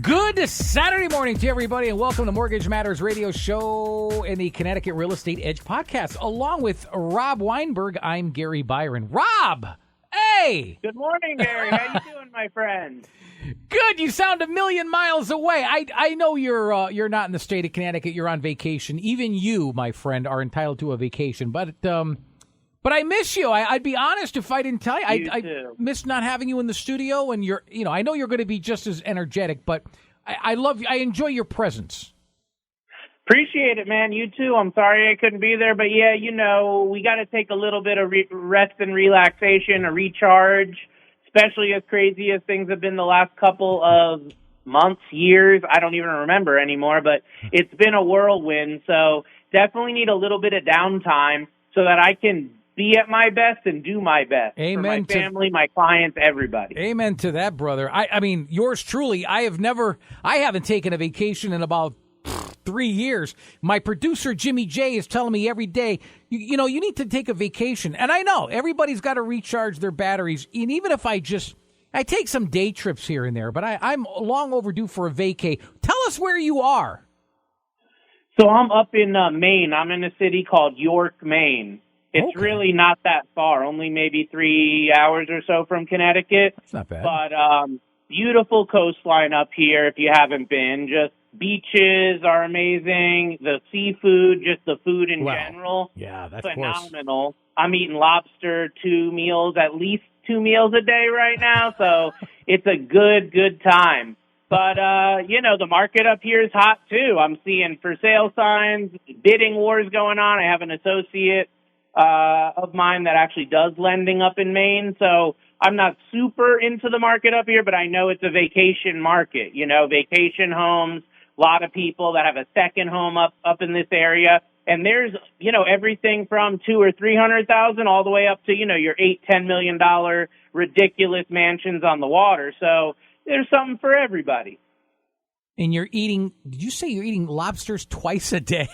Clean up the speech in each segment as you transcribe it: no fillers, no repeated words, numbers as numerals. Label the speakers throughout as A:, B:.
A: Good Saturday morning to everybody, and welcome to Mortgage Matters Radio Show and the Connecticut Real Estate Edge podcast. Along with Rob Weinberg, I'm Gary Byron. Rob, hey!
B: Good morning, Gary. How you doing, my friend?
A: Good. You sound a million miles away. I know you're not in the state of Connecticut. You're on vacation. Even you, my friend, are entitled to a vacation. But I miss you. I'd be honest if I didn't tell you. I miss not having you in the studio, and I know you're going to be just as energetic, but I love you. I enjoy your presence.
B: Appreciate it, man. You too. I'm sorry I couldn't be there, but yeah, we got to take a little bit of rest and relaxation, a recharge, especially as crazy as things have been the last couple of months, years. I don't even remember anymore, but it's been a whirlwind. So definitely need a little bit of downtime so that I can be at my best and do my best.
A: Amen.
B: For my family, my clients, everybody.
A: Amen to that, brother. I mean, yours truly. I haven't taken a vacation in about 3 years. My producer, Jimmy J, is telling me every day, you need to take a vacation. And I know everybody's got to recharge their batteries. And even if I take some day trips here and there, but I'm long overdue for a vacay. Tell us where you are.
B: So I'm up in Maine. I'm in a city called York, Maine. It's really not that far, only maybe 3 hours or so from Connecticut.
A: That's not bad.
B: But beautiful coastline up here if you haven't been. Just beaches are amazing. The seafood, just the food in general.
A: Yeah, that's
B: phenomenal. I'm eating lobster at least 2 meals a day right now, so it's a good time. But, the market up here is hot, too. I'm seeing for sale signs, bidding wars going on. I have an associate of mine that actually does lending up in Maine. So I'm not super into the market up here, but I know it's a vacation market, vacation homes, a lot of people that have a second home up in this area. And there's, everything from $200,000 or $300,000 all the way up to, your $8-10 million ridiculous mansions on the water. So there's something for everybody.
A: And did you say you're eating lobsters twice a day?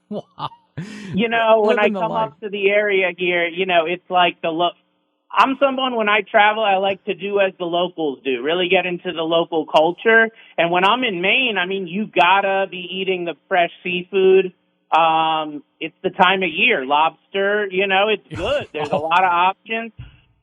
A: Wow.
B: When I come up to the area here, it's like I'm someone, when I travel, I like to do as the locals do, really get into the local culture. And when I'm in Maine, I mean, you gotta be eating the fresh seafood. It's the time of year. Lobster, it's good. There's a lot of options.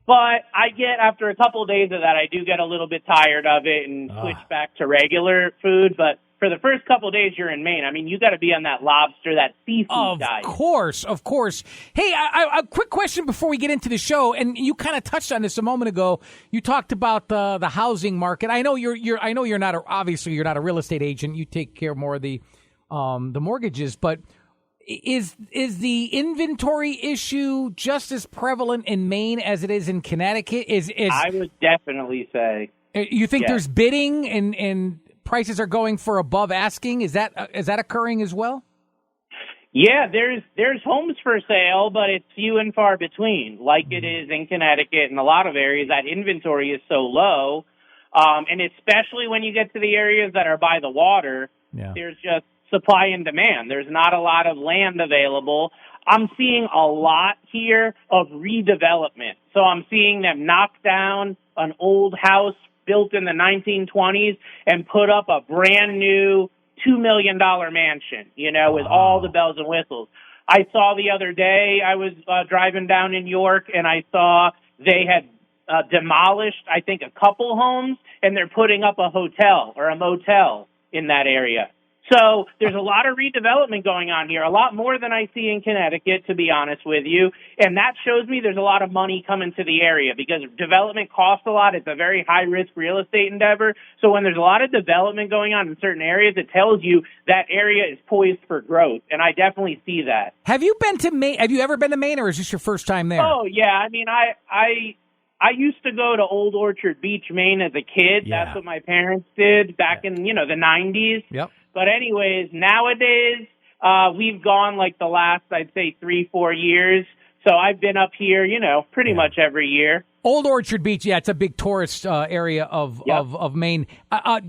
B: But after a couple of days of that, I do get a little bit tired of it and switch back to regular food. But for the first couple of days you're in Maine, I mean, you got to be on that lobster, that seafood diet.
A: Of course. Hey, a quick question before we get into the show, and you kind of touched on this a moment ago. You talked about the housing market. I know you're not a real estate agent. You take care more of the mortgages, but is the inventory issue just as prevalent in Maine as it is in Connecticut? I
B: would definitely say.
A: You think there's bidding and prices are going for above asking? Is that occurring as well?
B: Yeah, there's homes for sale, but it's few and far between, like it is in Connecticut and a lot of areas. That inventory is so low, and especially when you get to the areas that are by the water, there's just supply and demand. There's not a lot of land available. I'm seeing a lot here of redevelopment. So I'm seeing them knock down an old house built in the 1920s and put up a brand new $2 million mansion, with all the bells and whistles. I saw the other day, I was driving down in York, and I saw they had demolished, I think, a couple homes, and they're putting up a hotel or a motel in that area. So there's a lot of redevelopment going on here, a lot more than I see in Connecticut, to be honest with you. And that shows me there's a lot of money coming to the area because development costs a lot. It's a very high-risk real estate endeavor. So when there's a lot of development going on in certain areas, it tells you that area is poised for growth. And I definitely see that.
A: Have you been to Maine? Have you ever been to Maine, or is this your first time there?
B: Oh, yeah. I mean, I used to go to Old Orchard Beach, Maine as a kid. Yeah. That's what my parents did back in, the 90s.
A: Yep.
B: But anyways, nowadays, we've gone like the last, I'd say, 3-4 years. So I've been up here, pretty much every year.
A: Old Orchard Beach, it's a big tourist area of Maine. I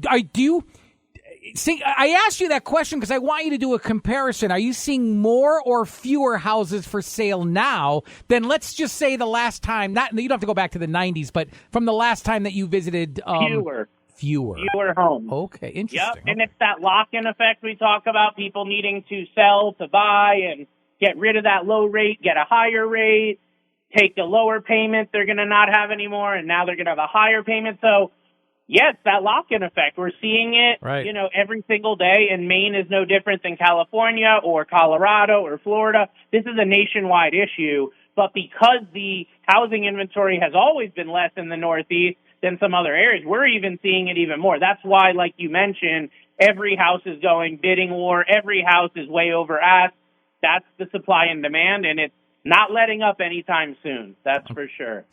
A: asked you that question because I want you to do a comparison. Are you seeing more or fewer houses for sale now than, let's just say, the last time? You don't have to go back to the 90s, but from the last time that you visited.
B: Fewer homes.
A: Okay, interesting.
B: Yep, and it's that lock-in effect we talk about, people needing to sell to buy and get rid of that low rate, get a higher rate, take the lower payment they're going to not have anymore, and now they're going to have a higher payment. So, yes, that lock-in effect. We're seeing it,
A: Right.
B: every single day, and Maine is no different than California or Colorado or Florida. This is a nationwide issue, but because the housing inventory has always been less in the Northeast than some other areas, we're even seeing it even more. That's why, like you mentioned, every house is going bidding war. Every house is way over ask. That's the supply and demand, and it's not letting up anytime soon. That's for sure.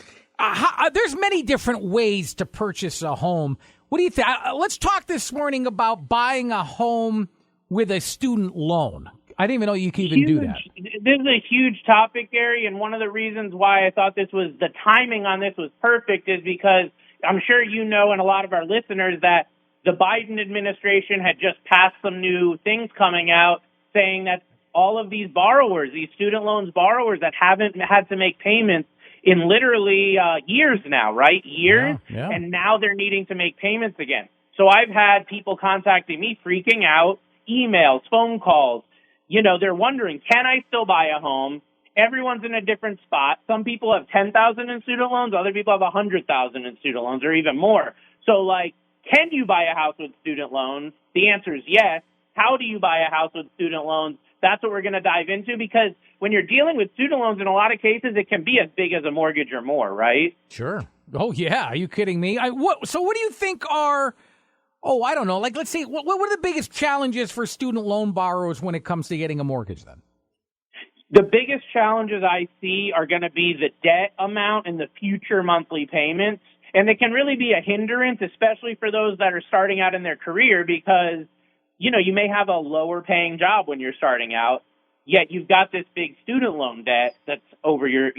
A: There's many different ways to purchase a home. What do you think? Let's talk this morning about buying a home with a student loan. I didn't even know you could even do that.
B: This is a huge topic, Gary, and one of the reasons why I thought the timing on this was perfect is because I'm sure you know, and a lot of our listeners, that the Biden administration had just passed some new things coming out saying that all of these borrowers, these student loans borrowers that haven't had to make payments in literally years now, right? Years.
A: Yeah.
B: And now they're needing to make payments again. So I've had people contacting me freaking out, emails, phone calls. They're wondering, can I still buy a home? Everyone's in a different spot. Some people have $10,000 in student loans. Other people have $100,000 in student loans or even more. So, can you buy a house with student loans? The answer is yes. How do you buy a house with student loans? That's what we're going to dive into, because when you're dealing with student loans, in a lot of cases, it can be as big as a mortgage or more, right?
A: Sure. Oh, yeah. Are you kidding me? So what do you think are, I don't know, let's say, what are the biggest challenges for student loan borrowers when it comes to getting a mortgage then?
B: The biggest challenges I see are going to be the debt amount and the future monthly payments. And it can really be a hindrance, especially for those that are starting out in their career, because you may have a lower paying job when you're starting out, yet you've got this big student loan debt that's over your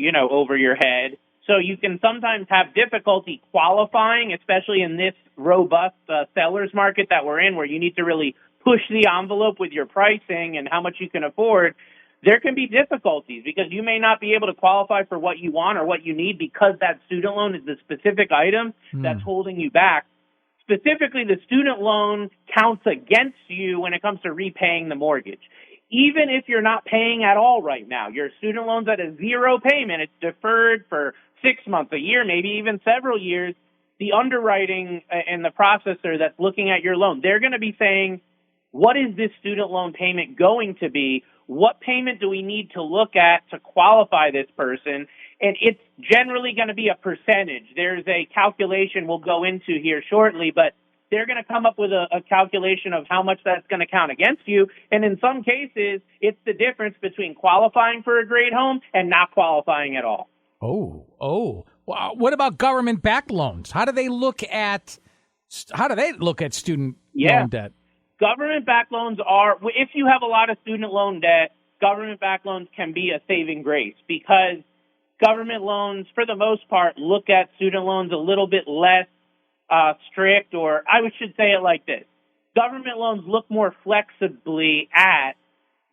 B: head. So you can sometimes have difficulty qualifying, especially in this robust seller's market that we're in, where you need to really push the envelope with your pricing and how much you can afford. There can be difficulties because you may not be able to qualify for what you want or what you need because that student loan is the specific item that's holding you back. Specifically, the student loan counts against you when it comes to repaying the mortgage. Even if you're not paying at all right now, your student loan's at a zero payment, it's deferred for 6 months, a year, maybe even several years, the underwriting and the processor that's looking at your loan, they're going to be saying, what is this student loan payment going to be? What payment do we need to look at to qualify this person? And it's generally going to be a percentage. There's a calculation we'll go into here shortly, but they're going to come up with a calculation of how much that's going to count against you. And in some cases, it's the difference between qualifying for a great home and not qualifying at all.
A: Oh. Well, what about government-backed loans? How do they look at student loan debt?
B: Government-backed loans are, if you have a lot of student loan debt, government-backed loans can be a saving grace because government loans, for the most part, look at student loans a little bit less strict, or I should say it like this. Government loans look more flexibly at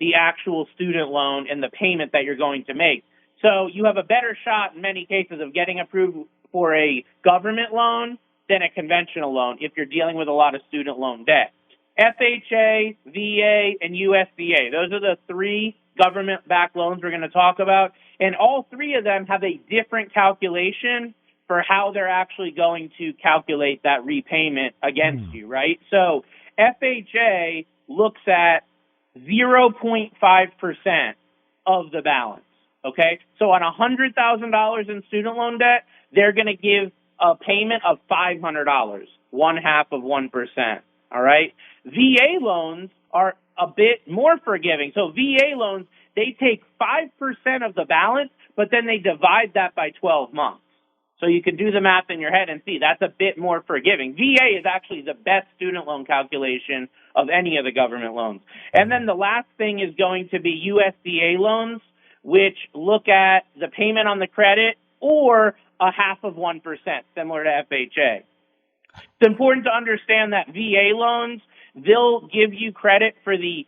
B: the actual student loan and the payment that you're going to make. So you have a better shot in many cases of getting approved for a government loan than a conventional loan if you're dealing with a lot of student loan debt. FHA, VA, and USDA. Those are the three government-backed loans we're going to talk about. And all three of them have a different calculation for how they're actually going to calculate that repayment against you, right? So FHA looks at 0.5% of the balance, okay? So on $100,000 in student loan debt, they're going to give a payment of $500, 0.5%, all right? VA loans are a bit more forgiving. So VA loans, they take 5% of the balance, but then they divide that by 12 months. So you can do the math in your head and see that's a bit more forgiving. VA is actually the best student loan calculation of any of the government loans. And then the last thing is going to be USDA loans, which look at the payment on the credit or a 0.5%, similar to FHA. It's important to understand that VA loans, they'll give you credit for the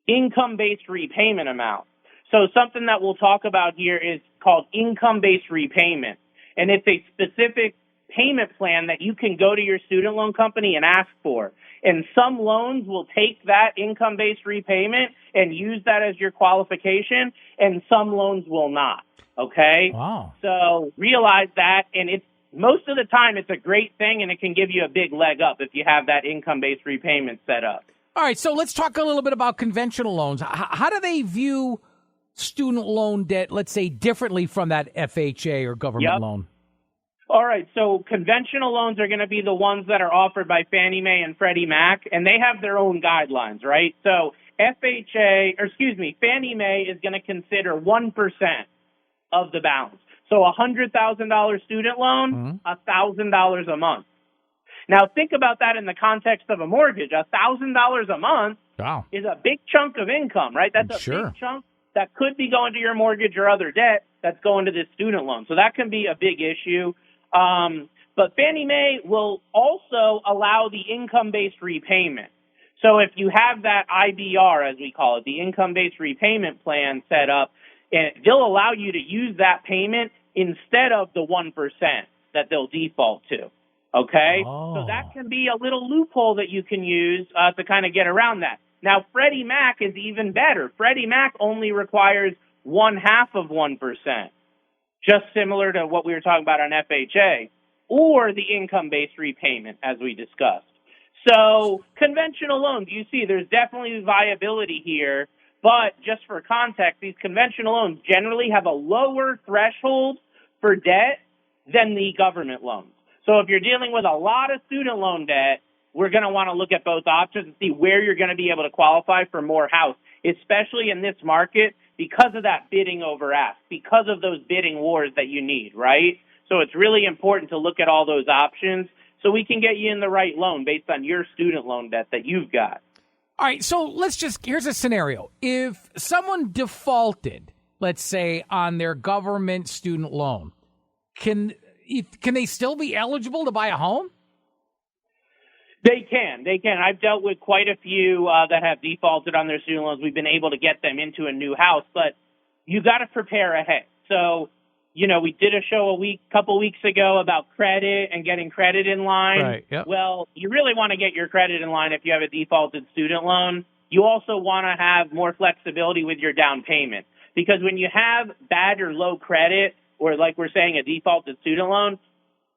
B: income-based repayment amount. So something that we'll talk about here is called income-based repayment. And it's a specific payment plan that you can go to your student loan company and ask for. And some loans will take that income-based repayment and use that as your qualification, and some loans will not, okay?
A: Wow.
B: So realize that, and it's most of the time it's a great thing, and it can give you a big leg up if you have that income-based repayment set up.
A: All right, so let's talk a little bit about conventional loans. How do they view student loan debt, let's say, differently from that FHA or government loan?
B: All right, so conventional loans are going to be the ones that are offered by Fannie Mae and Freddie Mac, and they have their own guidelines, right? So Fannie Mae is going to consider 1% of the balance. So a $100,000 student loan, $1,000 a month. Now, think about that in the context of a mortgage. $1,000 a month is a big chunk of income, right? That's a big chunk that could be going to your mortgage or other debt that's going to this student loan. So that can be a big issue. But Fannie Mae will also allow the income-based repayment. So if you have that IBR, as we call it, the income-based repayment plan set up, and they'll allow you to use that payment instead of the 1% that they'll default to. Okay? So that can be a little loophole that you can use to kind of get around that. Now, Freddie Mac is even better. Freddie Mac only requires 0.5%, just similar to what we were talking about on FHA, or the income-based repayment, as we discussed. So conventional loans, you see, there's definitely viability here, but just for context, these conventional loans generally have a lower threshold for debt than the government loans. So if you're dealing with a lot of student loan debt, we're going to want to look at both options and see where you're going to be able to qualify for more house, especially in this market because of that bidding over ask, because of those bidding wars that you need, right? So it's really important to look at all those options so we can get you in the right loan based on your student loan debt that you've got.
A: All right, so here's a scenario. If someone defaulted, let's say, on their government student loan, can they still be eligible to buy a home?
B: They can. I've dealt with quite a few that have defaulted on their student loans. We've been able to get them into a new house, but you got to prepare ahead. So, we did a show couple weeks ago about credit and getting credit in line.
A: Right, yep.
B: Well, you really want to get your credit in line if you have a defaulted student loan. You also want to have more flexibility with your down payment because when you have bad or low credit, or like we're saying, a defaulted student loan,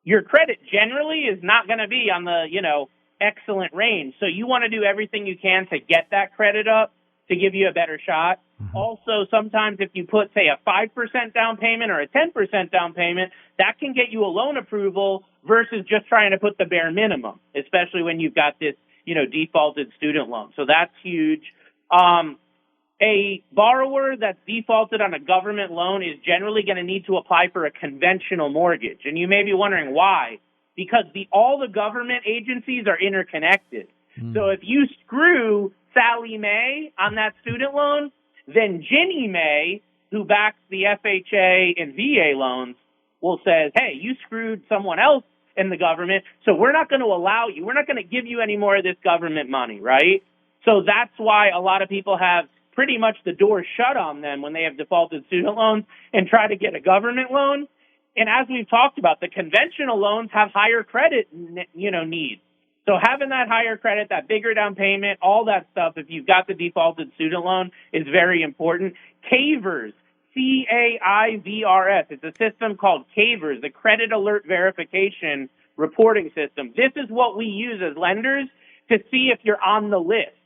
B: your credit generally is not going to be on the, excellent range. So you want to do everything you can to get that credit up to give you a better shot. Mm-hmm. Also, sometimes if you put, say, a 5% down payment or a 10% down payment, that can get you a loan approval versus just trying to put the bare minimum, especially when you've got this, defaulted student loan. So that's huge. A borrower that's defaulted on a government loan is generally going to need to apply for a conventional mortgage. And you may be wondering why. Because all the government agencies are interconnected. So if you screw Sally Mae on that student loan, then Ginnie Mae, who backs the FHA and VA loans, will say, hey, you screwed someone else in the government, so we're not going to allow you. We're not going to give you any more of this government money, right? So that's why a lot of people have pretty much the door shut on them when they have defaulted student loans and try to get a government loan. And as we've talked about, the conventional loans have higher credit, needs. So having that higher credit, that bigger down payment, all that stuff, if you've got the defaulted student loan, is very important. CAVERS, CAIVRS, it's a system called CAVERS, the Credit Alert Verification Reporting System. This is what we use as lenders to see if you're on the list.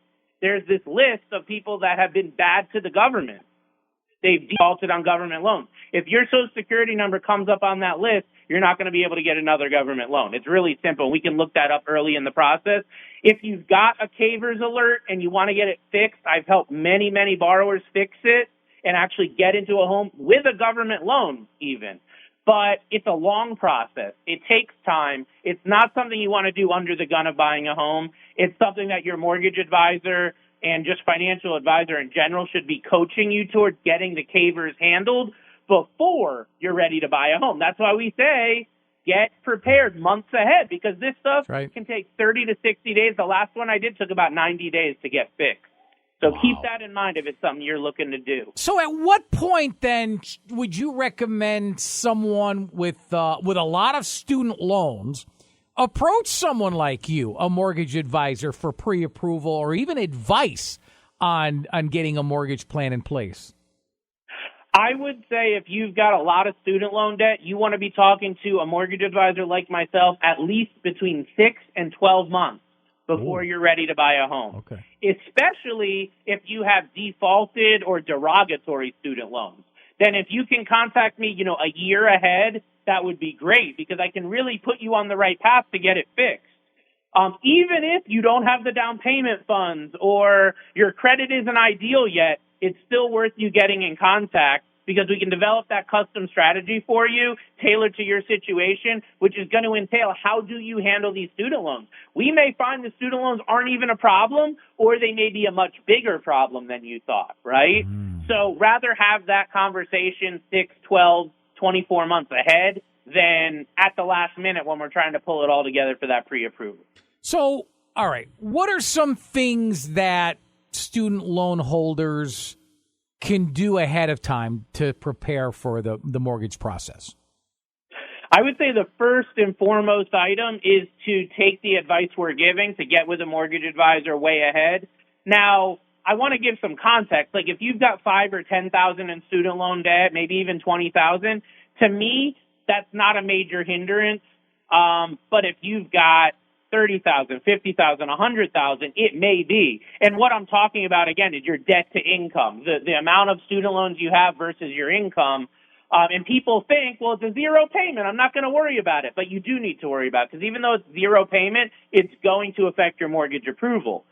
B: There's this list of people that have been bad to the government. They've defaulted on government loans. If your Social Security number comes up on that list, you're not going to be able to get another government loan. It's really simple. We can look that up early in the process. If you've got a CAVERS alert and you want to get it fixed, I've helped many, many borrowers fix it and actually get into a home with a government loan even. But it's a long process. It takes time. It's not something you want to do under the gun of buying a home. It's something that your mortgage advisor and just financial advisor in general should be coaching you towards getting the CAVERS handled before you're ready to buy a home. That's why we say get prepared months ahead because this stuff can take 30 to 60 days. The last one I did took about 90 days to get fixed. So keep that in mind if it's something you're looking to do.
A: So at what point then would you recommend someone with a lot of student loans approach someone like you, a mortgage advisor, for pre-approval or even advice on getting a mortgage plan in place?
B: I would say if you've got a lot of student loan debt, you want to be talking to a mortgage advisor like myself at least between 6 and 12 months before you're ready to buy a home.
A: Okay.
B: Especially if you have defaulted or derogatory student loans. Then if you can contact me, a year ahead, that would be great because I can really put you on the right path to get it fixed. Even if you don't have the down payment funds or your credit isn't ideal yet, it's still worth you getting in contact because we can develop that custom strategy for you, tailored to your situation, which is going to entail how do you handle these student loans. We may find the student loans aren't even a problem, or they may be a much bigger problem than you thought, right? So rather have that conversation 6, 12, 24 months ahead than at the last minute when we're trying to pull it all together for that pre-approval.
A: So, all right, what are some things that student loan holders can do ahead of time to prepare for the mortgage process?
B: I would say the first and foremost item is to take the advice we're giving to get with a mortgage advisor way ahead. Now, I want to give some context. Like if you've got $5,000 or $10,000 in student loan debt, maybe even $20,000, to me, that's not a major hindrance. But if you've got $30,000, $50,000, $100,000, it may be. And what I'm talking about, again, is your debt to income, the amount of student loans you have versus your income. And people think, well, it's a zero payment. I'm not going to worry about it. But you do need to worry about it because even though it's zero payment, it's going to affect your mortgage approval.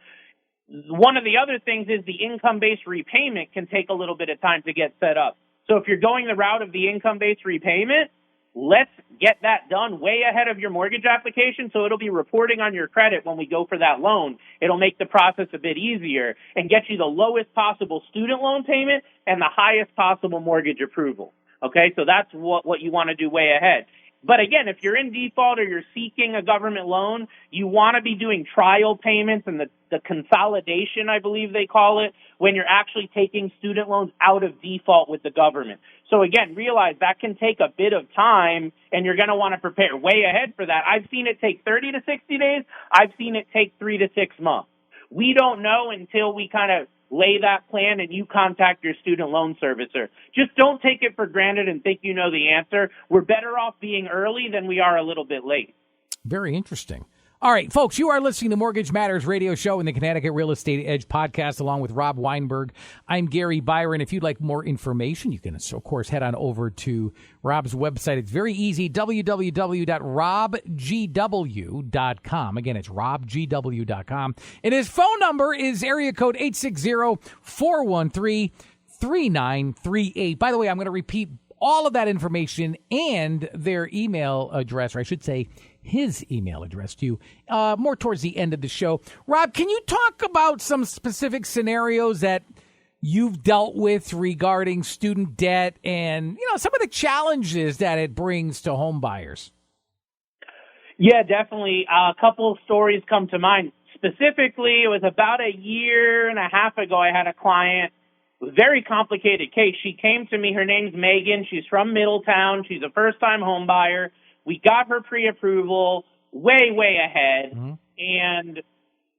B: One of the other things is the income-based repayment can take a little bit of time to get set up. So if you're going the route of the income-based repayment, let's get that done way ahead of your mortgage application so it'll be reporting on your credit when we go for that loan. It'll make the process a bit easier and get you the lowest possible student loan payment and the highest possible mortgage approval. Okay, so that's what you want to do way ahead. But again, if you're in default or you're seeking a government loan, you want to be doing trial payments and the consolidation, I believe they call it, when you're actually taking student loans out of default with the government. So again, realize that can take a bit of time and you're going to want to prepare way ahead for that. I've seen it take 30 to 60 days. I've seen it take 3 to 6 months. We don't know until we kind of lay that plan and you contact your student loan servicer. Just don't take it for granted and think you know the answer. We're better off being early than we are a little bit late.
A: Very interesting. All right, folks, you are listening to Mortgage Matters radio show and the Connecticut Real Estate Edge podcast along with Rob Weinberg. I'm Gary Byron. If you'd like more information, you can, of course, head on over to Rob's website. It's very easy, www.robgw.com. Again, it's robgw.com. And his phone number is area code 860-413-3938. By the way, I'm going to repeat all of that information and their email address, or I should say his email address to you more towards the end of the show. Rob, can you talk about some specific scenarios that you've dealt with regarding student debt and, some of the challenges that it brings to home buyers?
B: Yeah, definitely. A couple of stories come to mind. Specifically, it was about a year and a half ago, I had a client, very complicated case. She came to me. Her name's Megan. She's from Middletown. She's a first-time home buyer. We got her pre-approval way, way ahead, and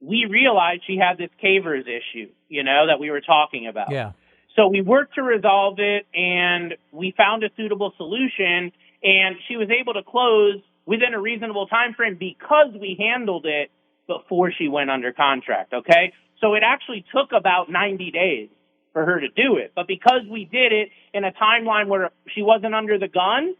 B: we realized she had this Cavers issue, that we were talking about.
A: Yeah.
B: So we worked to resolve it, and we found a suitable solution, and she was able to close within a reasonable time frame because we handled it before she went under contract, okay? So it actually took about 90 days for her to do it. But because we did it in a timeline where she wasn't under the gun,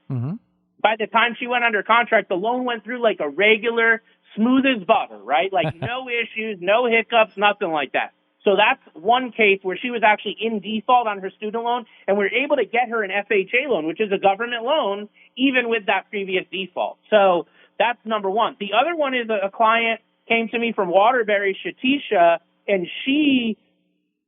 B: by the time she went under contract, the loan went through like a regular, smooth as butter, right? Like no issues, no hiccups, nothing like that. So that's one case where she was actually in default on her student loan, and we were able to get her an FHA loan, which is a government loan, even with that previous default. So that's number one. The other one is a client came to me from Waterbury, Shatisha, and she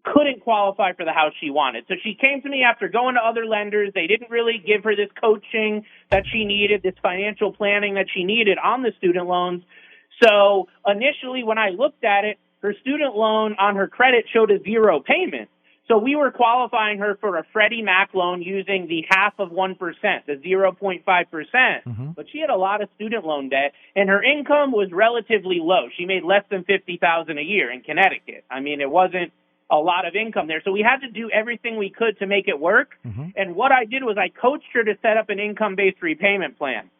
B: couldn't qualify for the house she wanted. So she came to me after going to other lenders. They didn't really give her this coaching that she needed, this financial planning that she needed on the student loans. So initially when I looked at it, her student loan on her credit showed a 0 payment. So we were qualifying her for a Freddie Mac loan using the half of 1%, the 0.5%. But she had a lot of student loan debt, and her income was relatively low. She made less than $50,000 a year in Connecticut. I mean, it wasn't a lot of income there. So we had to do everything we could to make it work. And what I did was I coached her to set up an income-based repayment plan.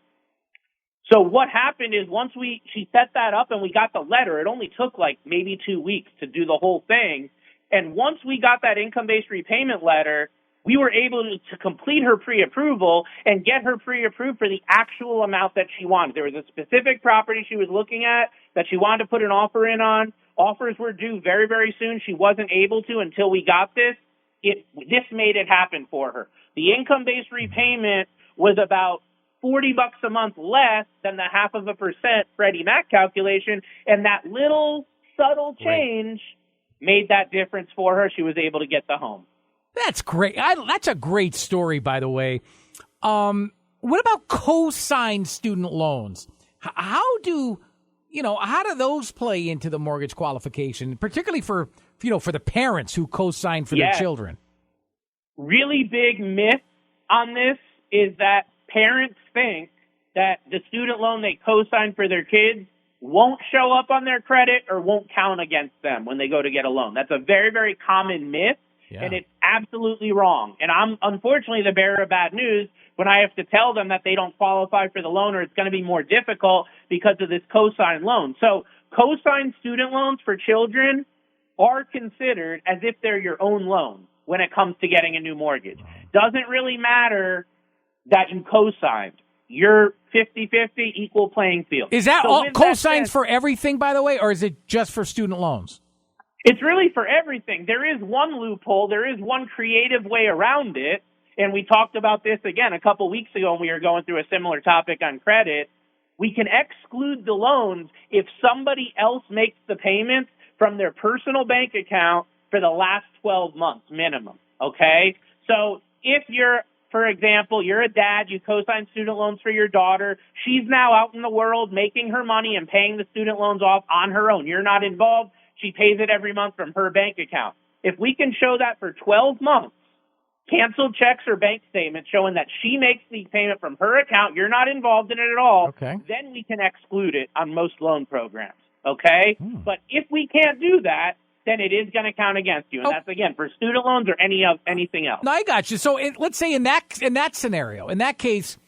B: So what happened is once she set that up and we got the letter, it only took like maybe 2 weeks to do the whole thing. And once we got that income-based repayment letter, we were able to complete her pre-approval and get her pre-approved for the actual amount that she wanted. There was a specific property she was looking at that she wanted to put an offer in on. Offers were due very, very soon. She wasn't able to until we got this. This made it happen for her. The income-based repayment was about $40 a month less than the 0.5% Freddie Mac calculation, and that little subtle change made that difference for her. She was able to get the home.
A: That's great. That's a great story, by the way. What about co-signed student loans? How do those play into the mortgage qualification, particularly for the parents who co-sign for their children?
B: Really big myth on this is that parents think that the student loan they co-sign for their kids won't show up on their credit or won't count against them when they go to get a loan. That's a very, very common myth, and it's absolutely wrong. And I'm unfortunately the bearer of bad news when I have to tell them that they don't qualify for the loan or it's going to be more difficult because of this co-signed loan. So co-signed student loans for children are considered as if they're your own loan when it comes to getting a new mortgage. Doesn't really matter that you co-signed. You're 50-50, equal playing field.
A: Is that all co-signs for everything, by the way, or is it just for student loans?
B: It's really for everything. There is one loophole. There is one creative way around it. And we talked about this again a couple weeks ago when we were going through a similar topic on credit. We can exclude the loans if somebody else makes the payments from their personal bank account for the last 12 months minimum. Okay? So if for example, you're a dad, you co-sign student loans for your daughter. She's now out in the world making her money and paying the student loans off on her own. You're not involved. She pays it every month from her bank account. If we can show that for 12 months, canceled checks or bank statements showing that she makes the payment from her account, you're not involved in it at all, then we can exclude it on most loan programs. Okay? But if we can't do that, then it is going to count against you. And that's, again, for student loans or anything else.
A: No, I got you. So let's say in that scenario, in that case,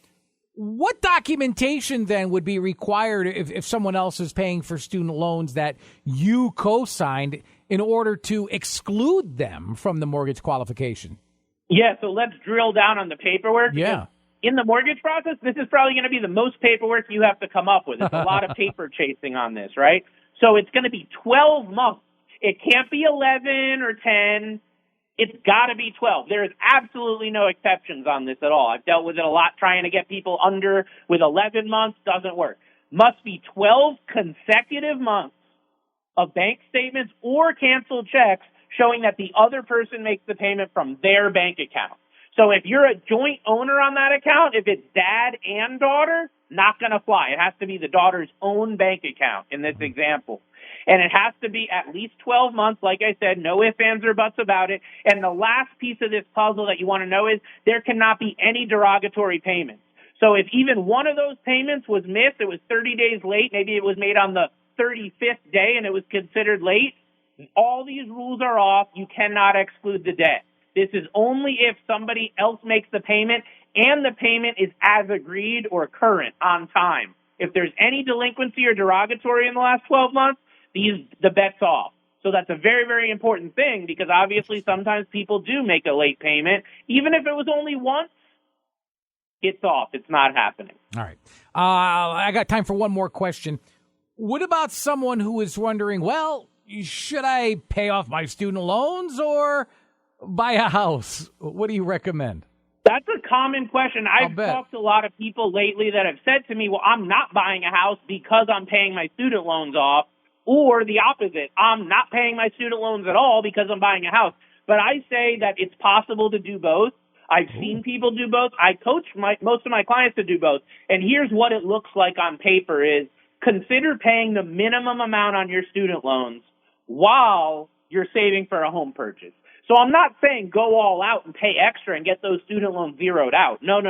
A: what documentation then would be required if someone else is paying for student loans that you co-signed in order to exclude them from the mortgage qualification?
B: Yeah, so let's drill down on the paperwork.
A: Yeah.
B: In the mortgage process, this is probably going to be the most paperwork you have to come up with. It's a lot of paper chasing on this, right? So it's going to be 12 months. It can't be 11 or 10. It's got to be 12. There is absolutely no exceptions on this at all. I've dealt with it a lot trying to get people under with 11 months. Doesn't work. Must be 12 consecutive months of bank statements or canceled checks showing that the other person makes the payment from their bank account. So if you're a joint owner on that account, if it's dad and daughter, not going to fly. It has to be the daughter's own bank account in this example. And it has to be at least 12 months, like I said, no ifs, ands, or buts about it. And the last piece of this puzzle that you want to know is there cannot be any derogatory payments. So if even one of those payments was missed, it was 30 days late, maybe it was made on the 35th day and it was considered late, all these rules are off. You cannot exclude the debt. This is only if somebody else makes the payment and the payment is as agreed or current on time. If there's any delinquency or derogatory in the last 12 months, the bet's off. So that's a very, very important thing because obviously sometimes people do make a late payment. Even if it was only once, it's off. It's not happening.
A: All right. I got time for one more question. What about someone who is wondering, well, should I pay off my student loans or buy a house? What do you recommend?
B: That's a common question. I've talked to a lot of people lately that have said to me, well, I'm not buying a house because I'm paying my student loans off. Or the opposite, I'm not paying my student loans at all because I'm buying a house. But I say that it's possible to do both. I've seen people do both. I coach most of my clients to do both. And here's what it looks like on paper is consider paying the minimum amount on your student loans while you're saving for a home purchase. So I'm not saying go all out and pay extra and get those student loans zeroed out. No.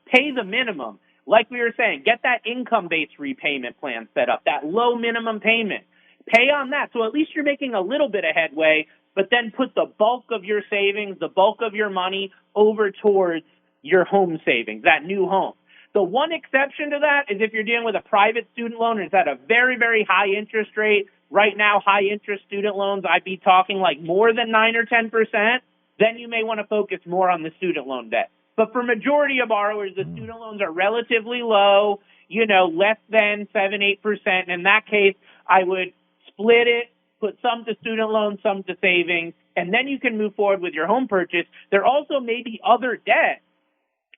B: Pay the minimum. Like we were saying, get that income-based repayment plan set up, that low minimum payment. Pay on that. So at least you're making a little bit of headway, but then put the bulk of your savings, the bulk of your money over towards your home savings, that new home. The one exception to that is if you're dealing with a private student loan and it's at a very, very high interest rate. Right now, high interest student loans, I'd be talking like more than 9 or 10%. Then you may want to focus more on the student loan debt. But for majority of borrowers, the student loans are relatively low, less than 7-8%. In that case, I would split it, put some to student loans, some to savings, and then you can move forward with your home purchase. There also may be other debt,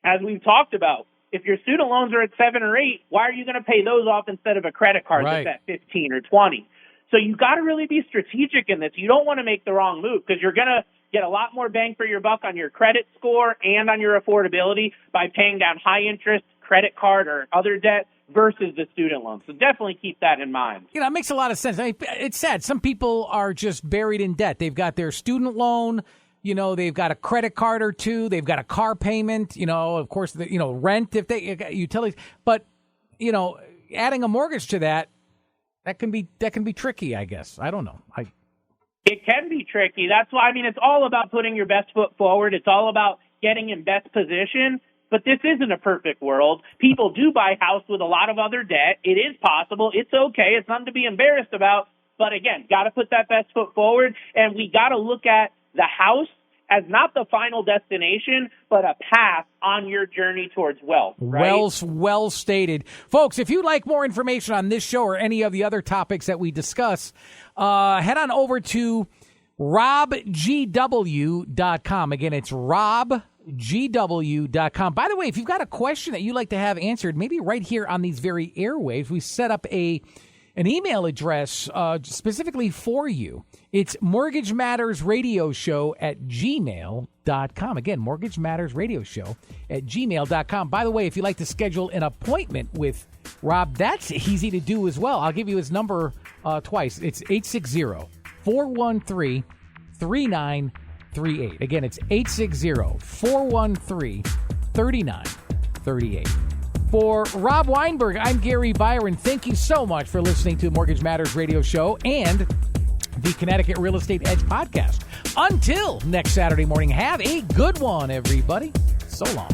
B: as we've talked about. If your student loans are at 7 or 8, why are you going to pay those off instead of a credit card that's at 15 or 20? So you've got to really be strategic in this. You don't want to make the wrong move because you're going to get a lot more bang for your buck on your credit score and on your affordability by paying down high interest credit card or other debt versus the student loan. So definitely keep that in mind.
A: It makes a lot of sense. I mean, it's sad. Some people are just buried in debt. They've got their student loan, they've got a credit card or two, they've got a car payment, of course, rent if they utilities. But, adding a mortgage to that can be tricky, I guess. I don't know.
B: It can be tricky. That's why, it's all about putting your best foot forward. It's all about getting in best position. But this isn't a perfect world. People do buy a house with a lot of other debt. It is possible. It's okay. It's nothing to be embarrassed about. But again, got to put that best foot forward. And we got to look at the house as not the final destination, but a path on your journey towards wealth. Right?
A: Well stated. Folks, if you'd like more information on this show or any of the other topics that we discuss, head on over to robgw.com. Again, it's robgw.com. By the way, if you've got a question that you'd like to have answered, maybe right here on these very airwaves, we set up an email address specifically for you. It's mortgagemattersradioshow@gmail.com. Again, mortgagemattersradioshow@gmail.com. By the way, if you'd like to schedule an appointment with Rob, that's easy to do as well. I'll give you his number twice. It's 860-413-3938. Again, it's 860-413-3938. For Rob Weinberg, I'm Gary Byron. Thank you so much for listening to Mortgage Matters Radio Show and the Connecticut Real Estate Edge podcast. Until next Saturday morning, have a good one, everybody. So long.